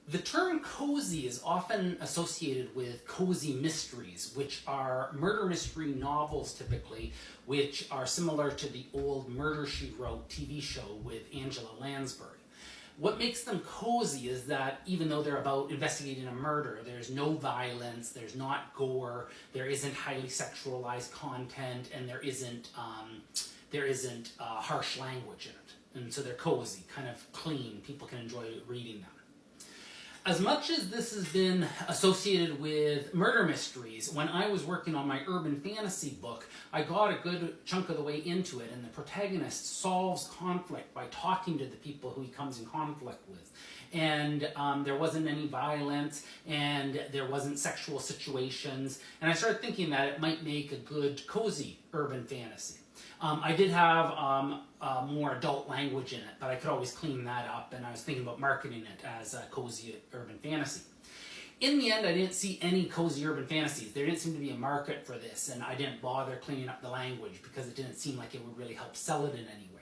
The term cozy is often associated with cozy mysteries, which are murder mystery novels typically, which are similar to the old Murder, She Wrote TV show with Angela Lansbury. What makes them cozy is that even though they're about investigating a murder, there's no violence, there's not gore, there isn't highly sexualized content, and there isn't harsh language in it. And so they're cozy, kind of clean. People can enjoy reading them. As much as this has been associated with murder mysteries, when I was working on my urban fantasy book, I got a good chunk of the way into it, and the protagonist solves conflict by talking to the people who he comes in conflict with. And there wasn't any violence, and there wasn't sexual situations, and I started thinking that it might make a good, cozy urban fantasy. I did have more adult language in it, but I could always clean that up, and I was thinking about marketing it as a cozy urban fantasy. In the end, I didn't see any cozy urban fantasies. There didn't seem to be a market for this, and I didn't bother cleaning up the language because it didn't seem like it would really help sell it in any way.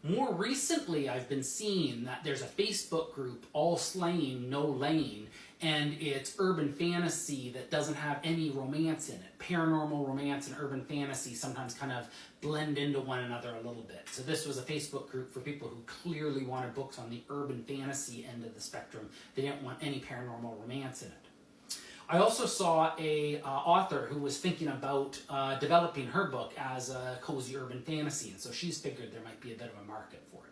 More recently, I've been seeing that there's a Facebook group, All Slaying, No Laying, and it's urban fantasy that doesn't have any romance in it. Paranormal romance and urban fantasy sometimes kind of blend into one another a little bit. So this was a Facebook group for people who clearly wanted books on the urban fantasy end of the spectrum. They didn't want any paranormal romance in it. I also saw a author who was thinking about developing her book as a cozy urban fantasy, and so she's figured there might be a bit of a market for it.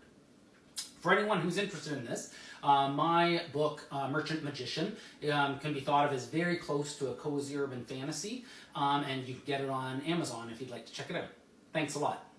For anyone who's interested in this, my book, Merchant Magician, can be thought of as very close to a cozy urban fantasy, and you can get it on Amazon if you'd like to check it out. Thanks a lot.